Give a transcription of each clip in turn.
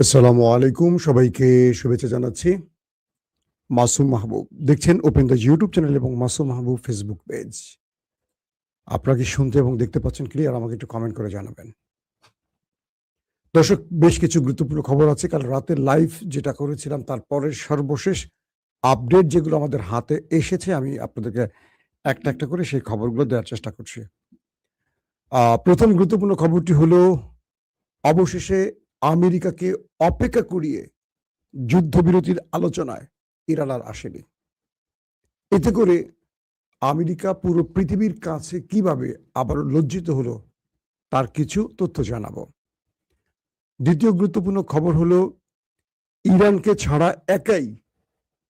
আসসালামু আলাইকুম, সবাইকে শুভেচ্ছা জানাচ্ছি। মাসুম মাহবুব দেখছেন ওপেন দ্য ইউটিউব চ্যানেল এবং মাসুম মাহবুব ফেসবুক পেজ। আপনারা কি শুনতে এবং দেখতে পাচ্ছেন ক্লিয়ার? আমাকে একটু কমেন্ট করে জানাবেন। দর্শক, বেশ কিছু গুরুত্বপূর্ণ খবর আছে। কাল রাতে লাইভ যেটা করেছিলাম তারপরের সর্বশেষ আপডেট যেগুলো আমাদের হাতে এসেছে, আমি আপনাদেরকে একটা একটা করে সেই খবরগুলো দেওয়ার চেষ্টা করছি। প্রথম গুরুত্বপূর্ণ খবরটি হলো, অবশেষে আমেরিকাকে অপেক্ষা করিয়ে যুদ্ধবিরতির আলোচনায় ইরান আর আসেনি। এতে করে আমেরিকা পুরো পৃথিবীর কাছে কিভাবে আবারও লজ্জিত হলো তার কিছু তথ্য জানাবো। দ্বিতীয় গুরুত্বপূর্ণ খবর হলো, ইরানকে ছাড়া একাই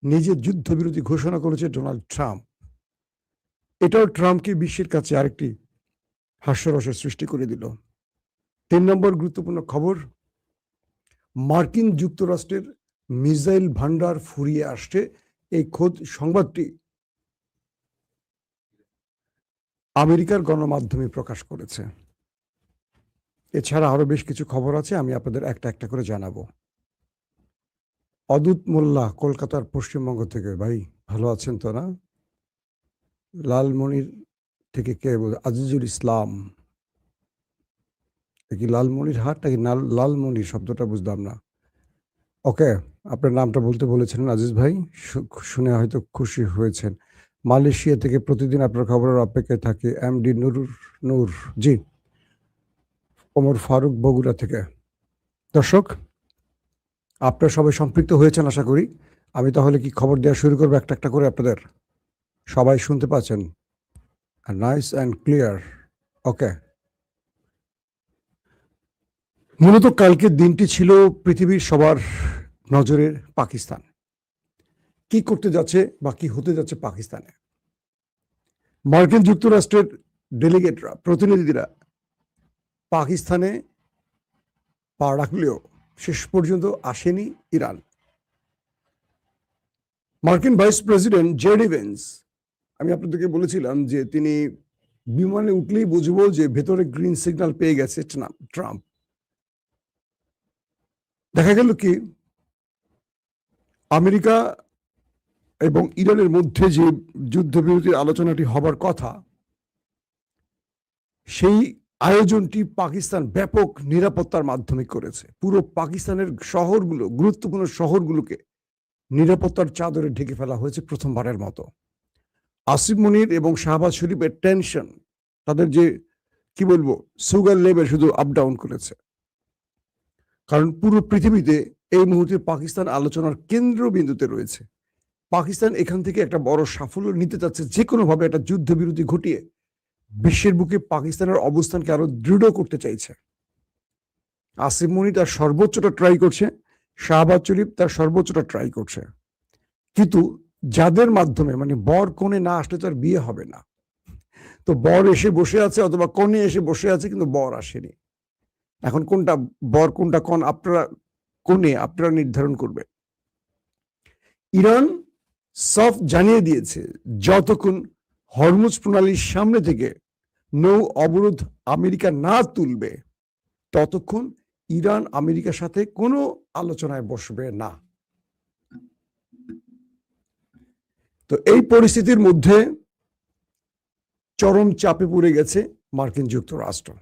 নিজের যুদ্ধবিরতি ঘোষণা করেছে ডোনাল্ড ট্রাম্প। এটাও ট্রাম্পকে বিশ্বের কাছে আরেকটি হাস্যরসের সৃষ্টি করে দিল। 3 নম্বর গুরুত্বপূর্ণ খবর, মার্কিন যুক্তরাষ্ট্রের মিসাইল ভান্ডার ফুরিয়ে আসছে। এই খোদ সংবাদটি আমেরিকার গণমাধ্যমে প্রকাশ করেছে। এছাড়া আরো বেশ কিছু খবর আছে, আমি আপনাদের একটা একটা করে জানাবো। অদূত মোল্লা কলকাতার পশ্চিমবঙ্গ থেকে, ভাই ভালো আছেন তো না? লালমনির থেকে কে বল? আজিজুল ইসলাম। কি লালমনির হাট নাকি লালমনির? শব্দটা বুঝলাম না। ওকে, আপনার নামটা বলতে বলেছিলেন আজিজ ভাই, শুনে হয়তো খুশি হয়েছেন। মালয়েশিয়া থেকে প্রতিদিন আপনার খবরের অপেক্ষায় থাকে এমডি নূর জি। ওমর ফারুক বগুড়া থেকে। দর্শক, আপনারা সবাই সম্পৃক্ত হয়েছেন আশা করি। আমি তাহলে কি খবর দেওয়া শুরু করবো একটা একটা করে? আপনাদের সবাই শুনতে পাচ্ছেন? Nice and clear. ওকে, মূলত কালকের দিনটি ছিল পৃথিবীর সবার নজরের পাকিস্তান। কি করতে যাচ্ছে বা কি হতে যাচ্ছে পাকিস্তানে? মার্কিন যুক্তরাষ্ট্রের ডেলিগেটরা, প্রতিনিধিরা পাকিস্তানে পা রাখলেও শেষ পর্যন্ত আসেনি ইরান। মার্কিন ভাইস প্রেসিডেন্ট জেডি ভেন্স, আমি আপনাদেরকে বলেছিলাম যে তিনি বিমানে উঠলেই বুঝবো যে ভেতরে গ্রিন সিগন্যাল পেয়ে গেছে ট্রাম্প। দেখা গেল কি, আমেরিকা এবং ইরানের মধ্যে যে যুদ্ধবিরতির আলোচনাটি হবার কথা, সেই আয়োজনটি পাকিস্তান ব্যাপক নিরাপত্তার মাধ্যমে করেছে। পুরো পাকিস্তানের শহরগুলো, গুরুত্বপূর্ণ শহরগুলোকে নিরাপত্তার চাদরে ঢেকে ফেলা হয়েছে প্রথমবারের মতো। আসিফ মনির এবং শাহবাজ শরীফের টেনশন, তাদের যে কি বলবো সুগার লেভেল শুধু আপ ডাউন করেছে। কারণ পুরো পৃথিবীতে এই মুহূর্তে পাকিস্তান আলোচনার কেন্দ্রবিন্দুতে রয়েছে। পাকিস্তান এখান থেকে একটা বড় সাফল্য নিতে চাচ্ছে, যে কোনোভাবে একটা যুদ্ধবিরতি ঘটিয়ে বিশ্বের বুকে পাকিস্তানের অবস্থানকে আরো দৃঢ় করতে চাইছে। আসিফ মনি তার সর্বোচ্চটা ট্রাই করছে, শাহবাজ শরীফ তার সর্বোচ্চটা ট্রাই করছে, কিন্তু যাদের মাধ্যমে মানে বর কনে না আসলে তো আর বিয়ে হবে না। তো বর এসে বসে আছে অথবা কনে এসে বসে আছে, কিন্তু বর আসেনি। এখন কোনটা বর কোনটা কন আপনারা নির্ধারণ করবে। ইরান সফট জানিয়ে দিয়েছে, যতক্ষণ হরমুজ প্রণালীর সামনে থেকে নৌ অবরোধ আমেরিকা না তুলবে, ততক্ষণ ইরান আমেরিকার সাথে কোনো আলোচনায় বসবে না। তো এই পরিস্থিতির মধ্যে চরম চাপে পড়ে গেছে মার্কিন যুক্তরাষ্ট্র।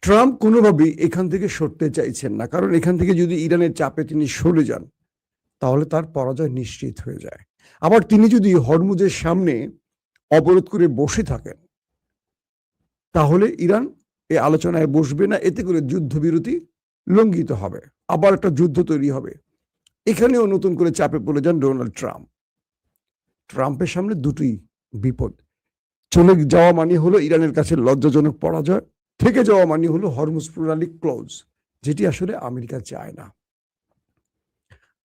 ট্রাম্প কোনোভাবেই এখান থেকে সরতে চাইছেন না, কারণ এখান থেকে যদি ইরানের চাপে তিনি সরে যান, তাহলে তার পরাজয় নিশ্চিত হয়ে যায়। আবার তিনি যদি হরমুজের সামনে অবরোধ করে বসে থাকেন, তাহলে ইরান এই আলোচনায় বসবে না। এতে করে যুদ্ধবিরতি লঙ্ঘিত হবে, আবার একটা যুদ্ধ তৈরি হবে। এখানেও নতুন করে চাপে পড়ে যান ডোনাল্ড ট্রাম্প। ট্রাম্পের সামনে দুটি বিপদ। চলে যাওয়া মানে হলো ইরানের কাছে লজ্জাজনক পরাজয়, থেকে যাওয়া মানে হলো হরমুজ প্রণালী ক্লোজ, যেটি আসলে আমেরিকা চায় না।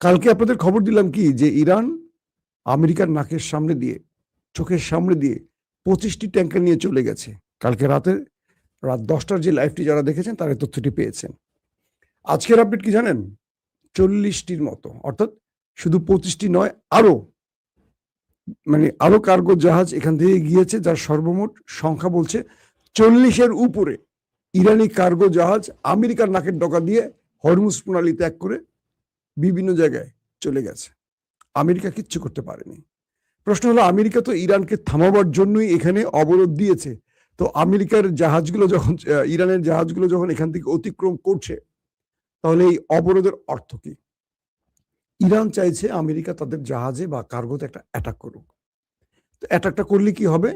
কালকে আপনাদের খবর দিলাম কি, যে ইরান আমেরিকার নাকের সামনে দিয়ে, চোখের সামনে দিয়ে 25টি ট্যাঙ্কার নিয়ে চলে গেছে। কালকে রাত 10টার যে লাইভটি যারা দেখেছেন তারা তথ্যটি পেয়েছেন। আজকের আপডেট কি জানেন? 40টির মতো, অর্থাৎ শুধু 25টি নয়, আরো কার্গো জাহাজ এখান থেকে গিয়েছে, যার সর্বমোট সংখ্যা বলছে 40-এর উপরে ইরানি কার্গো জাহাজ আমেরিকার নাকের ডগা দিয়ে হরমুজ প্রণালী ত্যাগ করে বিভিন্ন জায়গায় চলে গেছে। আমেরিকা কিচ্ছু করতে পারেনি। প্রশ্ন হলো, আমেরিকা তো ইরানকে থামাবার জন্যই এখানে অবরোধ দিয়েছে। তো আমেরিকার জাহাজগুলো যখন ইরানের জাহাজগুলো যখন এখান থেকে অতিক্রম করছে, তাহলে এই অবরোধের অর্থ কি? ইরান চাইছে আমেরিকা তাদের জাহাজে বা কার্গোতে একটা অ্যাটাক করুক। তো অ্যাটাকটা করলে কি হবে?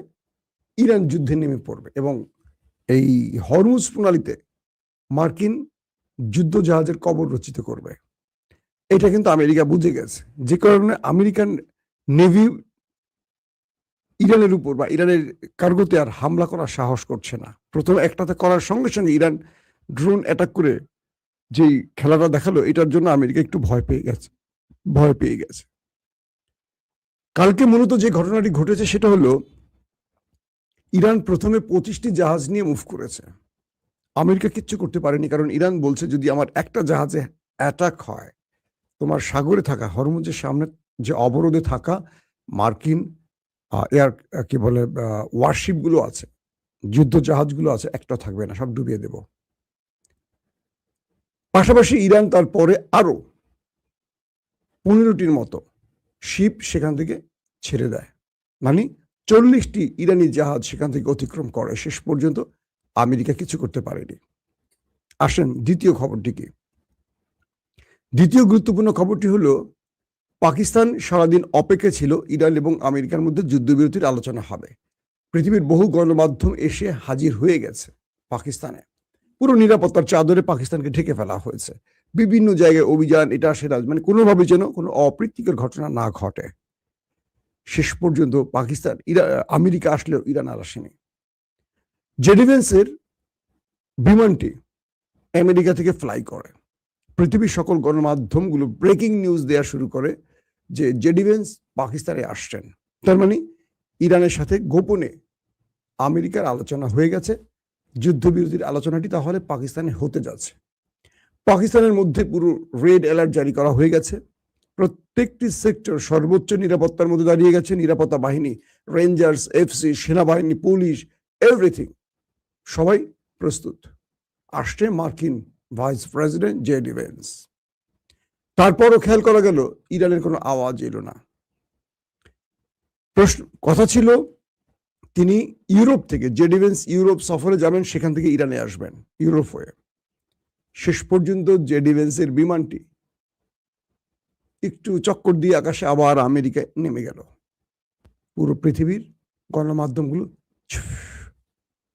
ইরান যুদ্ধে নেমে পড়বে এবং এই হরমুজ প্রণালীতে মার্কিন যুদ্ধ জাহাজের কবর রচিত করবে। এটা কিন্তু আমেরিকা বুঝে গেছে, যে কারণে আমেরিকান নেভি ইরানের উপর বা ইরানের কার্গোতে আর হামলা করার সাহস করছে না। প্রথম একটাতে করার সঙ্গে সঙ্গে ইরান ড্রোন অ্যাটাক করে যেই খেলাটা দেখালো, এটার জন্য আমেরিকা একটু ভয় পেয়ে গেছে। কালকে মূলত যে ঘটনাটি ঘটেছে সেটা হলো, ইরান প্রথমে 25টি জাহাজ নিয়ে মুভ করেছে। আমেরিকা কিচ্ছু করতে পারেনি, কারণ ইরান বলছে যদি আমার একটা জাহাজে অ্যাটাক হয়, তোমার সাগরে থাকা হরমুজের সামনে যে অবরোধে থাকা মার্কিন এয়ার কি বলে ওয়ারশিপ গুলো আছে, যুদ্ধ জাহাজগুলো আছে, একটা থাকবে না, সব ডুবিয়ে দেব। পাশাপাশি ইরান তারপরে আরো 15টির মতো শিপ সেখান থেকে ছেড়ে দেয়, মানে 40টি ইরানি জাহাজ সেখান থেকে অতিক্রম করে। শেষ পর্যন্ত আমেরিকা কিছু করতে পারেনি। আসেন দ্বিতীয় খবরটি কি? দ্বিতীয় গুরুত্বপূর্ণ খবরটি হলো, পাকিস্তান সারাদিন অপেক্ষা ছিল ইরান এবং আমেরিকার মধ্যে যুদ্ধবিরতির আলোচনা হবে। পৃথিবীর বহু গণমাধ্যম এসে হাজির হয়ে গেছে পাকিস্তানে। পুরো নিরাপত্তার চাদরে পাকিস্তানকে ঢেকে ফেলা হয়েছে। বিভিন্ন জায়গায় অভিযান, এটা সেটা, মানে কোনোভাবে যেন কোনো অপ্রীতিকর ঘটনা না ঘটে। শেষ পর্যন্ত আমেরিকা আসলেও ইরান আর আসেনি। জে ডিফেন্সের বিমানটি আমেরিকা থেকে ফ্লাই করে। পৃথিবীর সকল গণমাধ্যমগুলো ব্রেকিং নিউজ দেওয়া শুরু করে যে জে ডিফেন্স পাকিস্তানে আসছেন। তার মানে ইরানের সাথে গোপনে আমেরিকার আলোচনা হয়ে গেছে। যুদ্ধবিরতির আলোচনাটি তাহলে পাকিস্তানে হতে যাচ্ছে। পাকিস্তানের মধ্যে পুরো রেড অ্যালার্ট জারি করা হয়ে গেছে। প্রত্যেকটি সেক্টর সর্বোচ্চ নিরাপত্তার মধ্যে দাঁড়িয়ে গেছে। নিরাপত্তা বাহিনী, রেঞ্জার্স, এফসি, সেনাবাহিনী, পুলিশ, এভরিথিং, সবাই প্রস্তুত। আসছে মার্কিন ভাইস প্রেসিডেন্ট জে ডিফেন্স। তারপরও খেয়াল করা গেল ইরানের কোনো আওয়াজ এলো না। কথা ছিল তিনি ইউরোপ থেকে, জে ডিফেন্স ইউরোপ সফরে যাবেন, সেখান থেকে ইরানে আসবেন ইউরোপ হয়ে। শেষ পর্যন্ত জে ডিফেন্সের বিমানটি একটু চক্কর দিয়ে আকাশে আবার আমেরিকায় নেমে গেল। পুরো পৃথিবীর গণমাধ্যমগুলো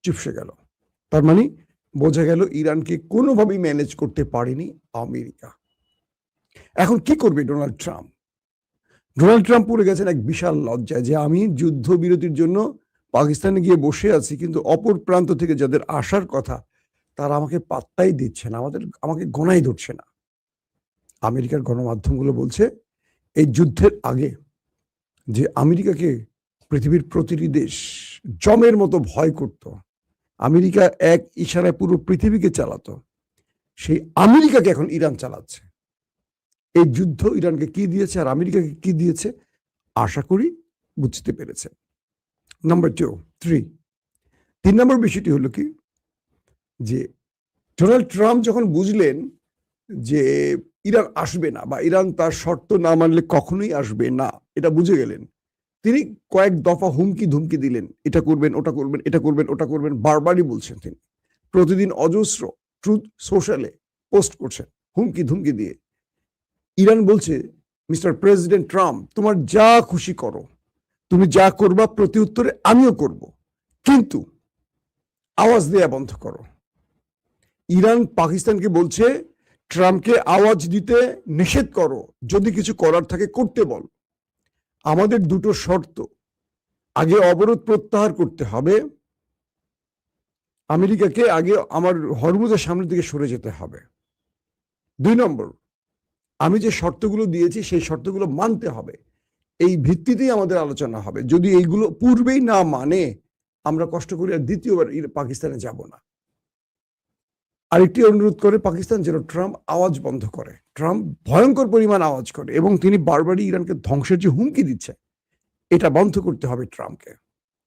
চুপসে গেল। তার মানে বোঝা গেল ইরানকে কোনোভাবেই ম্যানেজ করতে পারেনি আমেরিকা। এখন কি করবে ডোনাল্ড ট্রাম্প? ডোনাল্ড ট্রাম্প পড়ে গেছেন এক বিশাল লজ্জায়, যে আমি যুদ্ধবিরতির জন্য পাকিস্তানে গিয়ে বসে আছি, কিন্তু অপর প্রান্ত থেকে যাদের আসার কথা তারা আমাকে পাত্তাই দিচ্ছে না, আমাকে গোনাই ধরছে না। আমেরিকার গণমাধ্যমগুলো বলছে এই যুদ্ধের আগে যে আমেরিকাকে পৃথিবীর প্রতিটি দেশ জমের মতো ভয় করত, আমেরিকা এক ইশারায় পুরো পৃথিবীকে চালাতো, সেই আমেরিকাকে এখন ইরান চালাচ্ছে। এই যুদ্ধ ইরানকে কি দিয়েছে আর আমেরিকাকে কি দিয়েছে আশা করি বুঝতে পেরেছে। নাম্বার 3 নম্বর বিষয়টি হলো কি, যে ডোনাল্ড ট্রাম্প যখন বুঝলেন যে ইরান আসবে না বা ইরান তার শর্ত না মানলে কখনোই আসবে না, এটা বুঝে গেলেন, তিনি কয়েক দফা হুমকি ধুমকি দিলেন, এটা করবেন, ওটা করবেন, এটা করবেন, ওটা করবেন, বারবারই বলছেন। তিনি প্রতিদিন অজস্র ট্রুথ সোশ্যালে পোস্ট করছেন হুমকি ধুমকি দিয়ে। ইরান বলছে, মিস্টার প্রেসিডেন্ট ট্রাম্প, তোমার যা খুশি করো, তুমি যা করবা প্রতি উত্তরে আমিও করব, কিন্তু আওয়াজ দেয়া বন্ধ করো। ইরান পাকিস্তানকে বলছে, ট্রাম্পকে আওয়াজ দিতে নিষেধ করো, যদি কিছু করার থাকে করতে বল। আমাদের দুটো শর্ত, আগে অবরোধ প্রত্যাহার করতে হবে, আমেরিকাকে আগে আমার হরমুজের সামনের দিকে সরে যেতে হবে। 2 নম্বর, আমি যে শর্তগুলো দিয়েছি সেই শর্তগুলো মানতে হবে। এই ভিত্তিতেই আমাদের আলোচনা হবে। যদি এইগুলো পূর্বেই না মানে, আমরা কষ্ট করে আর দ্বিতীয়বার পাকিস্তানে যাব না। আরেকটি অনুরোধ করে পাকিস্তান, যেন ট্রাম্প আওয়াজ বন্ধ করে। ট্রাম্প ভয়ঙ্কর পরিমাণ আওয়াজ করে এবং তিনি বারবারই ইরানকে ধ্বংসের যে হুমকি দিচ্ছে, এটা বন্ধ করতে হবে ট্রাম্পকে।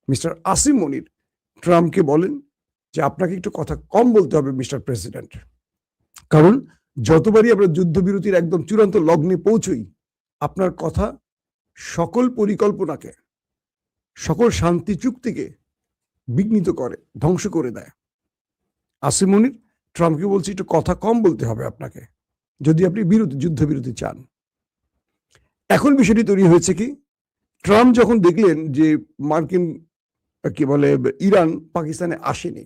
মিস্টার আসিম মনির ট্রাম্পকে বলেন যে আপনাকে একটু কথা কম বলতে হবে মিস্টার প্রেসিডেন্ট, কারণ যতবারই আমরা যুদ্ধবিরতির একদম চূড়ান্ত লগ্নে পৌঁছই, আপনার কথা সকল পরিকল্পনাকে, সকল শান্তি চুক্তিকে বিঘ্নিত করে, ধ্বংস করে দেয়। আসিম মনির ট্রাম্পকে বলছি, একটু কথা কম বলতে হবে আপনাকে যদি আপনি যুদ্ধবিরতি চান। এখন বিষয়টি তৈরি হয়েছে কি, ট্রাম্প যখন দেখলেন যে মার্কিন কি বলে ইরান পাকিস্তানে আসেনি,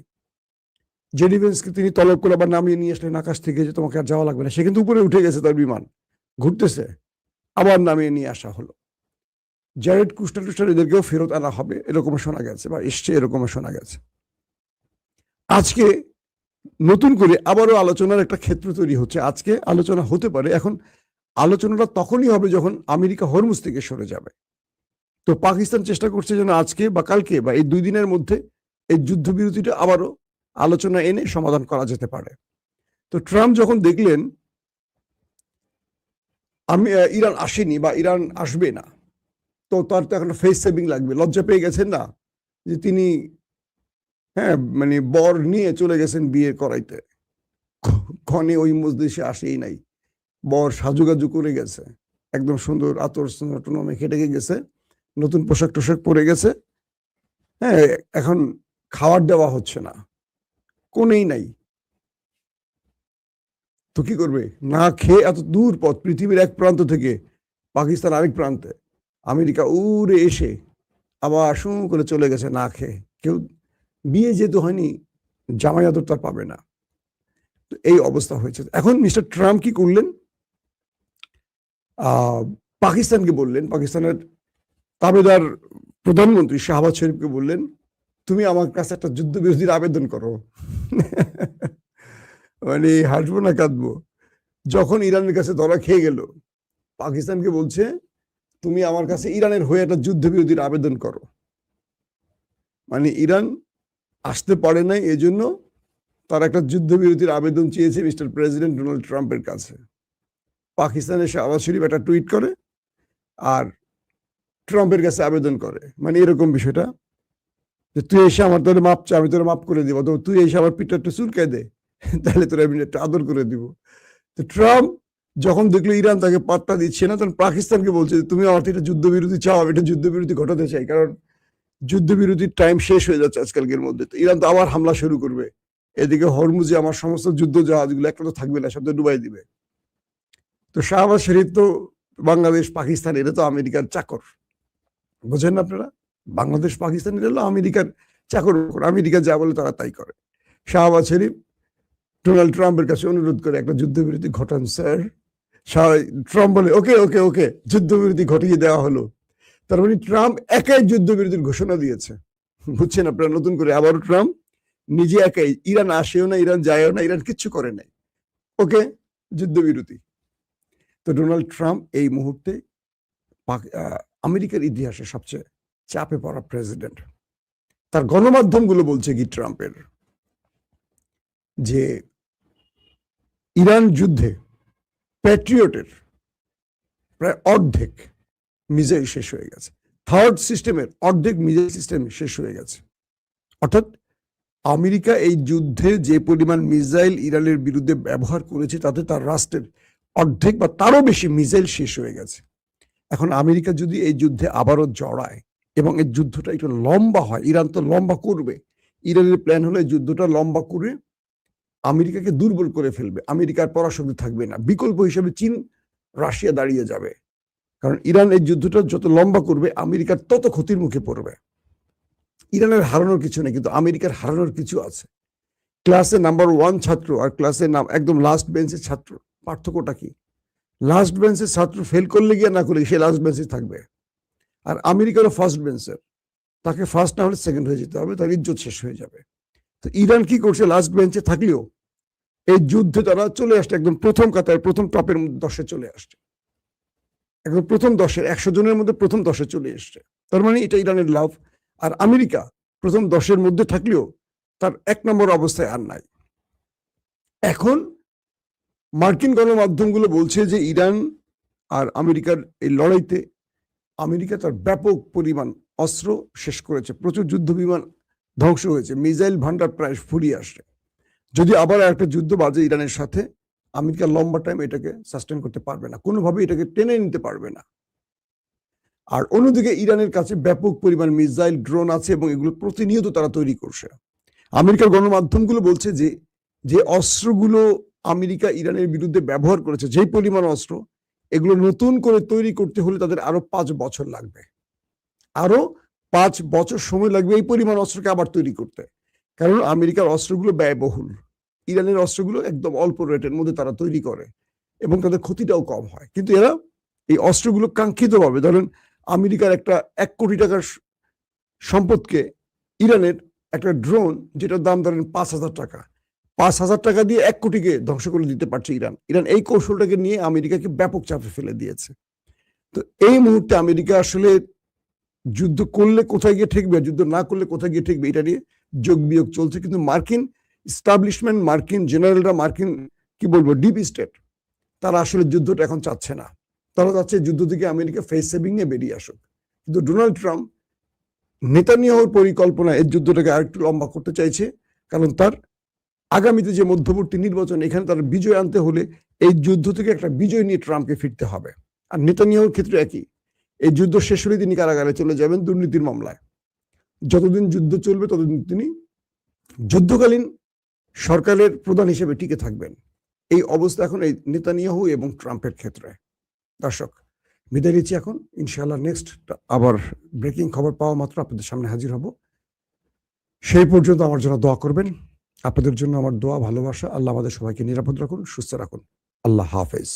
জেডি ভেন্সকে তিনি তলব করে আবার নামিয়ে নিয়ে আসলেন আকাশ থেকে, যে তোমাকে আর যাওয়া লাগবে না। সে কিন্তু উপরে উঠে গেছে, তার বিমান ঘুরতেছে, আবার নামিয়ে নিয়ে আসা হলো। জ্যারেড কুস্টার টুস্টার এদেরকেও ফেরত আনা হবে এরকম শোনা গেছে, বা এসছে এরকম শোনা গেছে। আজকে নতুন করে আবারও আলোচনার একটা ক্ষেত্র তৈরি হচ্ছে। আজকে আলোচনা হতে পারে, এখন আলোচনাটা তখনই হবে যখন আমেরিকা হরমুজ থেকে সরে যাবে। তো পাকিস্তান চেষ্টা করছে যেন আজকে বা কালকে বা এই 2 দিনের মধ্যে এই যুদ্ধবিরতিটা আবারও আলোচনা এনে সমাধান করা যেতে পারে। তো ট্রাম্প যখন দেখলেন ইরান আসেনি বা ইরান আসবে না, তো তার তো এখন ফেস সেভিং লাগবে। লজ্জা পেয়ে গেছেন না যে তিনি মানে বর নিয়ে চলে গেছেন বিয়ে করাইতে, ক্ষণে ওই মজলিসে আসেই নাই। বর সাজুগাজু করে গেছে, একদম সুন্দর আতর মেখে টেকে গেছে, নতুন পোশাক টোশাক পরে গেছে। এখন খাবার দেওয়া হচ্ছে না, কোনেই নাই। তো কি করবে? না খেয়ে এত দূর পথ, পৃথিবীর এক প্রান্ত থেকে পাকিস্তান আরেক প্রান্তে, আমেরিকা উড়ে এসে আবার শু করে চলে গেছে না খেয়ে। কেউ বিয়ে যেহেতু হয়নি, জামাই আদর তার পাবে না। তো এই অবস্থা হয়েছে। এখন মিস্টার ট্রাম্প কি করলেন? পাকিস্তানকে বললেন, পাকিস্তানের তাবেদার প্রধানমন্ত্রী শাহবাজ শরীফকে বললেন, তুমি আমার কাছে একটা যুদ্ধবিরতির আবেদন করো। মানে হাসবো না কাঁদবো? যখন ইরানের কাছে ধরা খেয়ে গেল, পাকিস্তানকে বলছে, তুমি আমার কাছে ইরানের হয়ে একটা যুদ্ধবিরতির আবেদন করো। মানে ইরান আসতে পারে নাই, এজন্য তার একটা যুদ্ধবিরতির আবেদন চেয়েছে মিস্টার প্রেসিডেন্ট ডোনাল্ড ট্রাম্পের কাছে। পাকিস্তানের শাহবাজ শরীফ একটা টুইট করে আর ট্রাম্পের কাছে আবেদন করে, মানে এরকম বিষয়টা যে তুই এসে আমার তোর মাপ চা, আমি তোর মাপ করে দিব, তো তুই এসে আমার পিঠটা একটু চুলকায় দে, তাহলে তোর আমি একটু আদর করে দিব। তো ট্রাম্প যখন দেখলো ইরান তাকে পাত্তা দিচ্ছে না, তখন পাকিস্তানকে বলছে, তুমি আমার একটা যুদ্ধবিরতি চাও, আমি একটা যুদ্ধবিরতি ঘটাতে চাই, কারণ যুদ্ধবিরতির টাইম শেষ হয়ে যাচ্ছে আজকালকের মধ্যে। তো ইরান তো আবার হামলা শুরু করবে, এদিকে হরমুজে আমার সমস্ত যুদ্ধ জাহাজগুলো একটা তো থাকবে না, সব তো ডুবাই দিবে। তো শাহবাজ শরীফ তো বাংলাদেশ পাকিস্তান, এটা তো আমেরিকার চাকর, বোঝেন না আপনারা? বাংলাদেশ পাকিস্তান এটা হলো আমেরিকার চাকর, আমেরিকা যা বলে তারা তাই করে। শাহবাজ শরীফ ডোনাল্ড ট্রাম্পের কাছে অনুরোধ করে, একটা যুদ্ধবিরতি ঘটান স্যার। ট্রাম্প বলে, ওকে ওকে ওকে, যুদ্ধবিরতি ঘটিয়ে দেওয়া হলো। তার মানে ট্রাম্প একাই যুদ্ধবিরতির ঘোষণা দিয়েছে, বুঝছেন আপনারা? নতুন করে আবারও ট্রাম্প নিজে একাই, ইরান আসেও না, ইরান যায়ও না, ইরান কিচ্ছু করে নাই, ওকে যুদ্ধবিরতি। তো ডোনাল্ড ট্রাম্প এই মুহূর্তে আমেরিকার ইতিহাসে সবচেয়ে চাপে পড়া প্রেসিডেন্ট। তার গণমাধ্যমগুলো বলছে কি ট্রাম্পের, যে ইরান যুদ্ধে প্যাট্রিয়টের প্রায় অর্ধেক মিসাইল শেষ হয়ে গেছে, থার্ড সিস্টেমের অর্ধেক মিসাইল সিস্টেম শেষ হয়ে গেছে। অর্থাৎ আমেরিকা এই যুদ্ধে যে পরিমাণ মিসাইল ইরানের বিরুদ্ধে ব্যবহার করেছে, তাতে তার রাষ্ট্রের অর্ধেক বা তারও বেশি মিসাইল শেষ হয়ে গেছে। এখন আমেরিকা যদি এই যুদ্ধে আবারও জড়ায় এবং এই যুদ্ধটা একটু লম্বা হয়, ইরান তো লম্বা করবে, ইরানের প্ল্যান হলো এই যুদ্ধটা লম্বা করে আমেরিকাকে দুর্বল করে ফেলবে, আমেরিকার পরাশক্তি থাকবে না, বিকল্প হিসেবে চীন রাশিয়া দাঁড়িয়ে যাবে। কারণ ইরান এই যুদ্ধটা যত লম্বা করবে, আমেরিকার তত ক্ষতির মুখে পড়বে। ইরানের হারানোর কিছু নেই, কিন্তু আমেরিকার হারানোর কিছু আছে। ক্লাসে নাম্বার 1 ছাত্র আর ক্লাসে একদম লাস্ট বেঞ্চের ছাত্র, পার্থক্যটা কি? লাস্ট বেঞ্চের ছাত্র ফেল করলে গিয়ে না করলে সে লাস্ট বেঞ্চে থাকবে, আর আমেরিকারও ফার্স্ট বেঞ্চের, তাকে ফার্স্ট না হলে সেকেন্ড হয়ে যেতে হবে, তার ইজ্জত শেষ হয়ে যাবে। তো ইরান কি করছে? লাস্ট বেঞ্চে থাকলেও এই যুদ্ধে তারা চলে আসছে একদম প্রথম কাতার, প্রথম টপের 10-এ চলে আসছে, একদম প্রথম 10-এর 100 জনের মধ্যে প্রথম 10-এ চলে এসছে। তার মানে এটা ইরানের লাভ। আর আমেরিকা প্রথম 10-এর মধ্যে থাকলেও তার 1 নম্বর অবস্থায় আর নাই। এখন মার্কিন গণমাধ্যমগুলো বলছে যে ইরান আর আমেরিকার এই লড়াইতে আমেরিকা তার ব্যাপক পরিমাণ অস্ত্র শেষ করেছে, প্রচুর যুদ্ধ বিমান ধ্বংস হয়েছে, মিসাইল ভান্ডার প্রায় ফুরিয়ে আসছে। যদি আবার একটা যুদ্ধ বাজে ইরানের সাথে, আমেরিকা লম্বা টাইম এটাকে সাস্টেন করতে পারবে না, কোনোভাবে এটাকে টেনে নিতে পারবে না। আর অন্যদিকে ইরানের কাছে ব্যাপক পরিমাণ মিসাইল, ড্রোন আছে এবং এগুলো প্রতিনিয়ত তারা তৈরি করছে। আমেরিকার গণমাধ্যমগুলো বলছে যে যে অস্ত্রগুলো আমেরিকা ইরানের বিরুদ্ধে ব্যবহার করেছে, যেই পরিমাণ অস্ত্র, এগুলো নতুন করে তৈরি করতে হলে তাদের আরো 5 বছর লাগবে। আরো 5 বছর সময় লাগবে এই পরিমাণ অস্ত্রকে আবার তৈরি করতে, কারণ আমেরিকার অস্ত্রগুলো ব্যয়বহুল। ইরানের অস্ত্রগুলো একদম অল্প রেটের মধ্যে তারা তৈরি করে এবং তাদের ক্ষতিটাও কম হয়। কিন্তু এরা এই অস্ত্রগুলো কাঙ্ক্ষিতভাবে, ধরেন আমেরিকার একটা 1 কোটি টাকার সম্পদকে ইরানের একটা ড্রোন, যেটার দাম ধরেন 5,000 টাকা, 5,000 টাকা দিয়ে 1 কোটিকে ধ্বংস করে দিতে পারছে ইরান। ইরান এই কৌশলটাকে নিয়ে আমেরিকাকে ব্যাপক চাপে ফেলে দিয়েছে। তো এই মুহূর্তে আমেরিকা আসলে যুদ্ধ করলে কোথায় গিয়ে ঠেকবে, যুদ্ধ না করলে কোথায় গিয়ে ঠেকবে, এটা নিয়ে যোগ বিয়োগ চলছে। কিন্তু মার্কিন এস্টাবলিশমেন্ট, মার্কিন জেনারেলরা, মার্কিন কি বলবো ডিপ স্টেট, তারা আসলে যুদ্ধটা এখন চাচ্ছে না। তারা চাচ্ছে যুদ্ধ থেকে আমেরিকা ফেস সেভিং নিয়ে বেরিয়ে আসুক। কিন্তু ডোনাল্ড ট্রাম্প নেতানিয়াহুর পরিকল্পনা এই যুদ্ধটাকে আরেকটু লম্বা করতে চাইছে, কারণ তার আগামীতে যে মধ্যবর্তী নির্বাচন, এখানে তার বিজয় আনতে হলে এই যুদ্ধ থেকে একটা বিজয় নিয়ে ট্রাম্পকে ফিরতে হবে। আর নেতানিয়াহুর ক্ষেত্রে একই, এই যুদ্ধ শেষ হলে তিনি কারাগারে চলে যাবেন দুর্নীতির মামলায়। যতদিন যুদ্ধ চলবে ততদিন তিনি যুদ্ধকালীন সরকারের প্রধান হিসেবে টিকে থাকবেন। এই অবস্থা এখন এই নেতানিয়াহু এবং ট্রাম্পের ক্ষেত্রে। দর্শক, বিদায় নিচ্ছি এখন। ইনশাআল্লাহ নেক্সট আবার ব্রেকিং খবর পাওয়া মাত্র আপনাদের সামনে হাজির হব। সেই পর্যন্ত আমার জন্য দোয়া করবেন। আপনাদের জন্য আমার দোয়া, ভালোবাসা। আল্লাহ আমাদের সবাইকে নিরাপদ রাখুন, সুস্থ রাখুন। আল্লাহ হাফেজ।